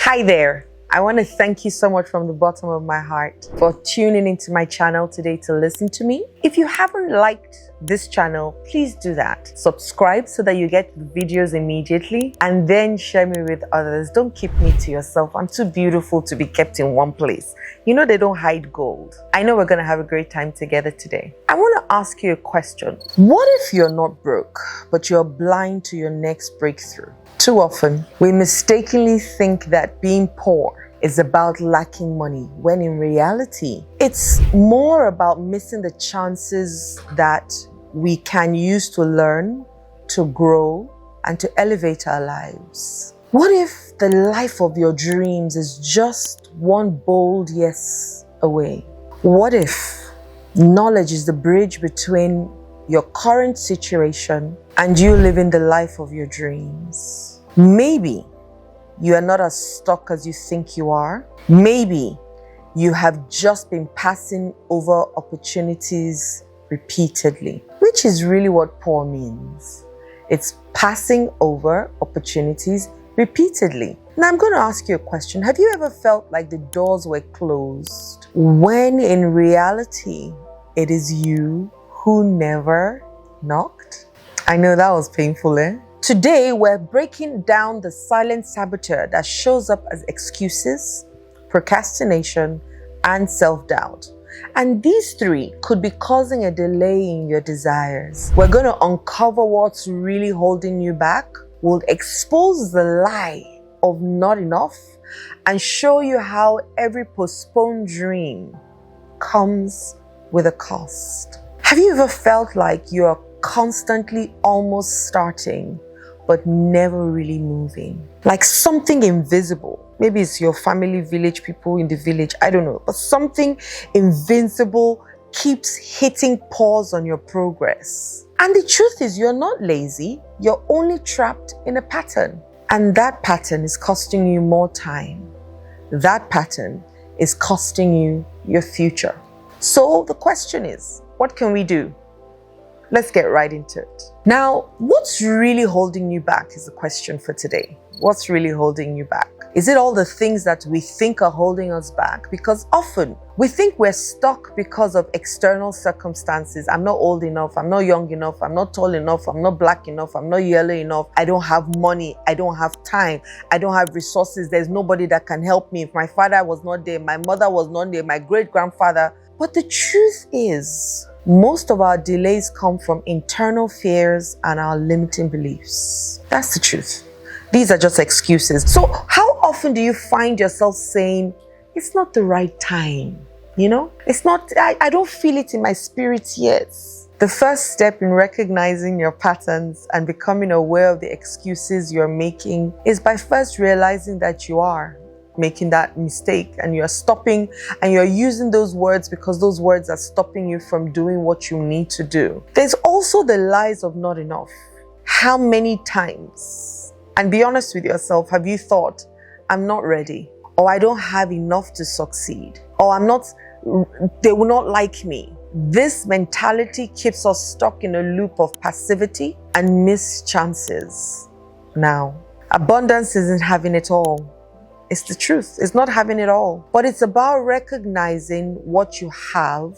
Hi there. I want to thank you so much from the bottom of my heart for tuning into my channel today to listen to me. If you haven't liked this channel, please do that. Subscribe so that you get videos immediately and then share me with others. Don't keep me to yourself. I'm too beautiful to be kept in one place. You know they don't hide gold. I know we're going to have a great time together today. I want to ask you a question. What if you're not broke, but you're blind to your next breakthrough? Too often, we mistakenly think that being poor is about lacking money, when in reality, it's more about missing the chances that we can use to learn, to grow, and to elevate our lives. What if the life of your dreams is just one bold yes away? What if knowledge is the bridge between your current situation and you living the life of your dreams? Maybe you are not as stuck as you think you are. Maybe you have just been passing over opportunities repeatedly, which is really what poor means. It's passing over opportunities repeatedly. Now I'm going to ask you a question. Have you ever felt like the doors were closed when in reality it is you who never knocked? I know that was painful, eh? Today, we're breaking down the silent saboteur that shows up as excuses, procrastination, and self-doubt. And these three could be causing a delay in your desires. We're going to uncover what's really holding you back. We'll expose the lie of not enough and show you how every postponed dream comes with a cost. Have you ever felt like you're constantly almost starting but never really moving? Like something invisible. Maybe it's your family, village, people in the village, I don't know. But something invincible keeps hitting pause on your progress. And the truth is you're not lazy, you're only trapped in a pattern. And that pattern is costing you more time. That pattern is costing you your future. So the question is, what can we do? Let's get right into it. Now, what's really holding you back is the question for today. What's really holding you back? Is it all the things that we think are holding us back? Because often we think we're stuck because of external circumstances. I'm not old enough. I'm not young enough. I'm not tall enough. I'm not black enough. I'm not yellow enough. I don't have money. I don't have time. I don't have resources. There's nobody that can help me. If my father was not there, my mother was not there, my great-grandfather. But the truth is, most of our delays come from internal fears and our limiting beliefs. That's the truth. These are just excuses. So how often do you find yourself saying, it's not the right time? You know, it's not, I don't feel it in my spirit yet. The first step in recognizing your patterns and becoming aware of the excuses you're making is by first realizing that you are making that mistake and you're stopping and you're using those words because those words are stopping you from doing what you need to do. There's also the lies of not enough. How many times, and be honest with yourself, have you thought, I'm not ready, or I don't have enough to succeed, or they will not like me? This mentality keeps us stuck in a loop of passivity and missed chances. Now, abundance isn't having it all. It's the truth. It's not having it all. But it's about recognizing what you have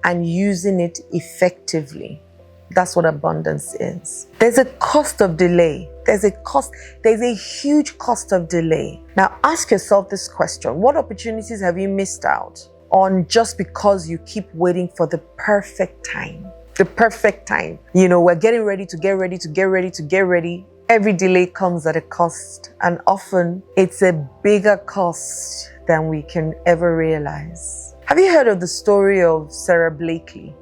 and using it effectively. That's what abundance is. There's a cost of delay. There's a huge cost of delay. Now ask yourself this question. What opportunities have you missed out on just because you keep waiting for the perfect time? The perfect time. You know, we're getting ready to get ready. Every delay comes at a cost, and often it's a bigger cost than we can ever realize. Have you heard of the story of Sarah Blakely,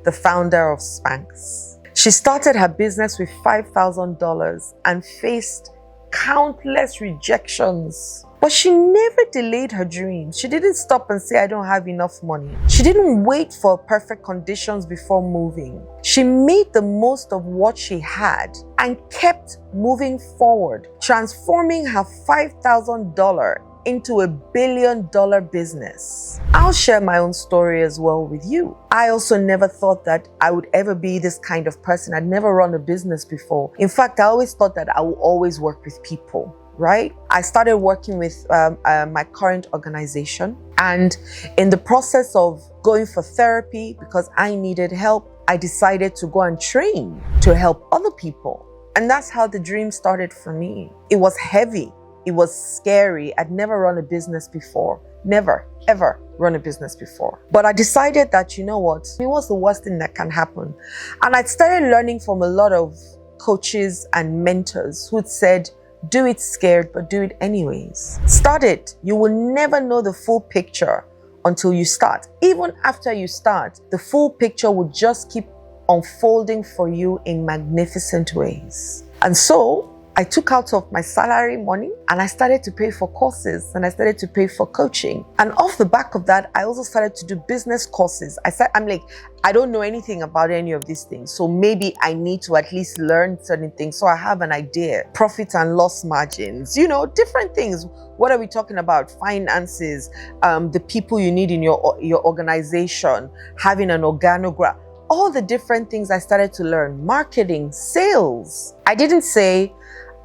the founder of Spanx? She started her business with $5,000 and faced countless rejections. But she never delayed her dreams. She didn't stop and say, I don't have enough money. She didn't wait for perfect conditions before moving. She made the most of what she had and kept moving forward, transforming her $5,000 into $1 billion business. I'll share my own story as well with you. I also never thought that I would ever be this kind of person. I'd never run a business before. In fact, I always thought that I would always work with people. right? I started working with my current organization, and in the process of going for therapy, because I needed help, I decided to go and train to help other people. And that's how the dream started for me. It was heavy. It was scary. I'd never run a business before. Never, ever run a business before. But I decided that, you know what? It was the worst thing that can happen. And I started learning from a lot of coaches and mentors who'd said, do it scared, but do it anyways. Start it. You will never know the full picture until you start. Even after you start, the full picture will just keep unfolding for you in magnificent ways. And so I took out of my salary money and I started to pay for courses and I started to pay for coaching. And off the back of that, I also started to do business courses. I'm like, I don't know anything about any of these things. So maybe I need to at least learn certain things so I have an idea. Profit and loss margins, different things. What are we talking about? Finances, the people you need in your organization, having an organogram, all the different things I started to learn. Marketing, sales. I didn't say,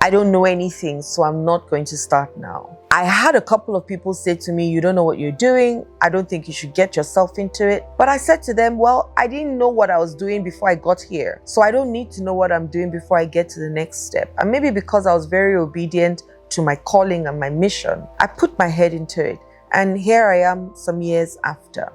I don't know anything, so I'm not going to start now. I had a couple of people say to me, you don't know what you're doing. I don't think you should get yourself into it. But I said to them, well, I didn't know what I was doing before I got here. So I don't need to know what I'm doing before I get to the next step. And maybe because I was very obedient to my calling and my mission, I put my head into it. And here I am some years after.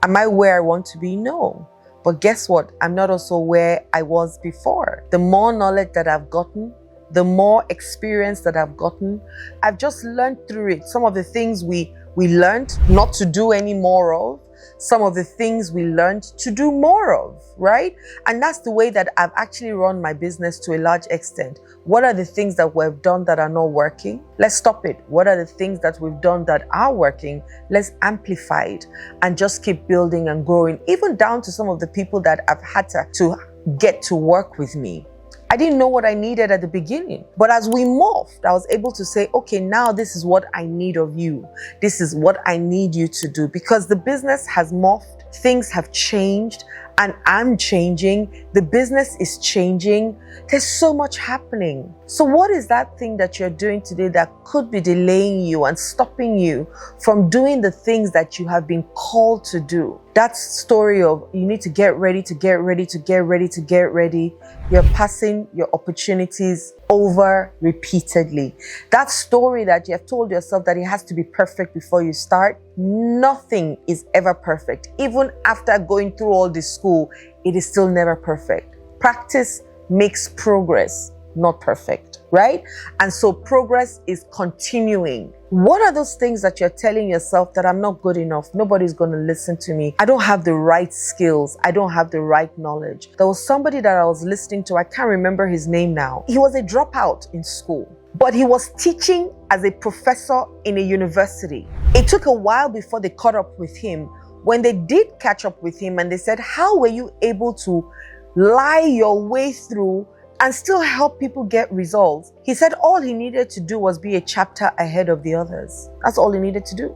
Am I where I want to be? No. But guess what? I'm not also where I was before. The more knowledge that I've gotten, the more experience that I've gotten, I've just learned through it. Some of the things we learned not to do any more of, some of the things we learned to do more of, right? And that's the way that I've actually run my business to a large extent. What are the things that we've done that are not working? Let's stop it. What are the things that we've done that are working? Let's amplify it and just keep building and growing, even down to some of the people that I've had to get to work with me. I didn't know what I needed at the beginning. But as we morphed, I was able to say, okay, now this is what I need of you. This is what I need you to do, because the business has morphed. Things have changed and I'm changing. The business is changing. There's so much happening. So what is that thing that you're doing today that could be delaying you and stopping you from doing the things that you have been called to do? That story of you need to get ready, to get ready, to get ready, to get ready. You're passing your opportunities over repeatedly. That story that you have told yourself that it has to be perfect before you start, nothing is ever perfect. Even after going through all this school, it is still never perfect. Practice makes progress, not perfect, right? And so progress is continuing. What are those things that you're telling yourself that I'm not good enough? Nobody's going to listen to me. I don't have the right skills. I don't have the right knowledge. There was somebody that I was listening to. I can't remember his name now. He was a dropout in school, but he was teaching as a professor in a university. It took a while before they caught up with him. When they did catch up with him and they said, how were you able to lie your way through and still help people get results? He said all he needed to do was be a chapter ahead of the others. That's all he needed to do.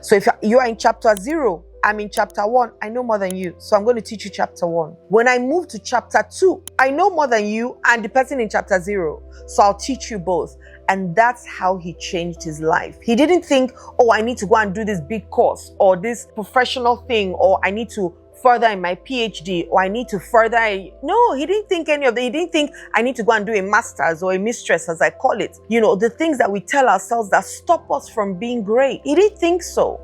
So if you are in chapter 0, I'm in chapter 1, I know more than you, so I'm going to teach you chapter 1. When I move to chapter 2, I know more than you and the person in chapter 0, so I'll teach you both. And that's how he changed his life. He didn't think, oh, I need to go and do this big course or this professional thing, or I need to further in my PhD, or I need to further. No, he didn't think any of that. He didn't think I need to go and do a master's or a mistress, as I call it. The things that we tell ourselves that stop us from being great. He didn't think so.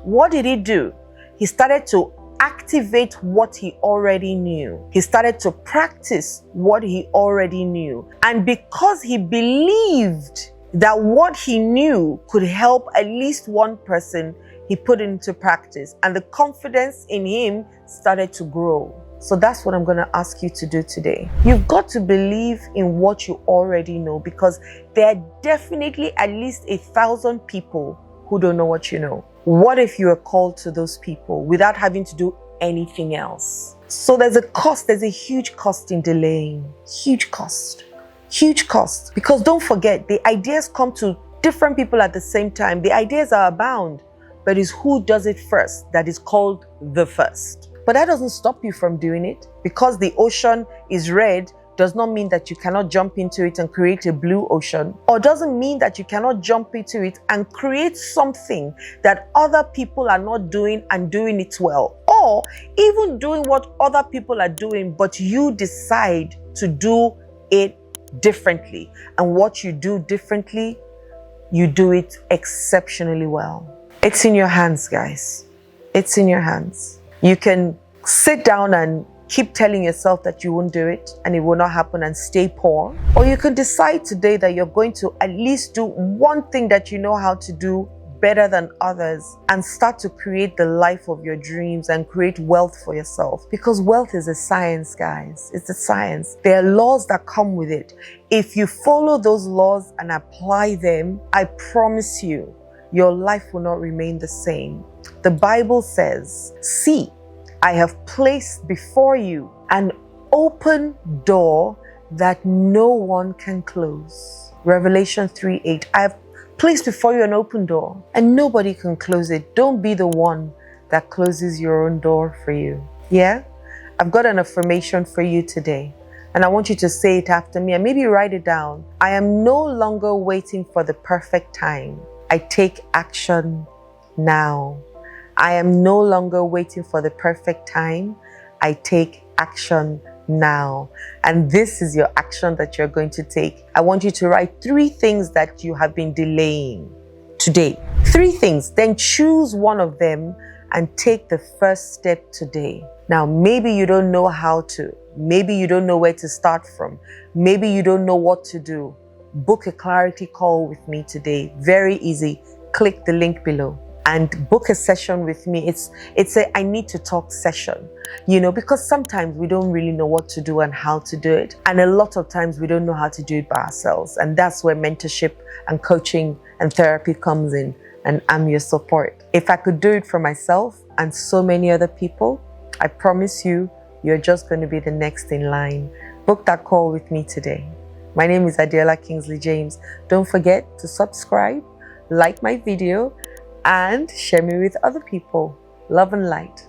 What did he do? He started to activate what he already knew. He started to practice what he already knew. And because he believed that what he knew could help at least one person, he put it into practice, and the confidence in him started to grow. So that's what I'm going to ask you to do today. You've got to believe in what you already know, because there are definitely at least 1,000 people who don't know what you know. What if you are called to those people without having to do anything else? So there's a huge cost in delaying. Huge cost. Because don't forget, the ideas come to different people at the same time. The ideas are abound. But it's who does it first that is called the first. But that doesn't stop you from doing it. Because the ocean is red does not mean that you cannot jump into it and create a blue ocean, or doesn't mean that you cannot jump into it and create something that other people are not doing and doing it well, or even doing what other people are doing, but you decide to do it differently. And what you do differently, you do it exceptionally well. It's in your hands, guys. It's in your hands. You can sit down and keep telling yourself that you won't do it and it will not happen and stay poor. Or you can decide today that you're going to at least do one thing that you know how to do better than others and start to create the life of your dreams and create wealth for yourself. Because wealth is a science, guys. It's a science. There are laws that come with it. If you follow those laws and apply them, I promise you, your life will not remain the same. The Bible says, "See, I have placed before you an open door that no one can close." Revelation 3:8. I have placed before you an open door and nobody can close it. Don't be the one that closes your own door for you. Yeah? I've got an affirmation for you today and I want you to say it after me and maybe write it down. I am no longer waiting for the perfect time. I take action now. I am no longer waiting for the perfect time. I take action now. And this is your action that you're going to take. I want you to write 3 things that you have been delaying today. 3 things. Then choose one of them and take the first step today. Now, maybe you don't know how to. Maybe you don't know where to start from. Maybe you don't know what to do. Book a clarity call with me today. Very easy. Click the link below and book a session with me. It's a I need to talk session, because sometimes we don't really know what to do and how to do it. And a lot of times we don't know how to do it by ourselves. And that's where mentorship and coaching and therapy comes in. And I'm your support. If I could do it for myself and so many other people, I promise you, you're just going to be the next in line. Book that call with me today. My name is Adela Kingsley James. Don't forget to subscribe, like my video, and share me with other people. Love and light.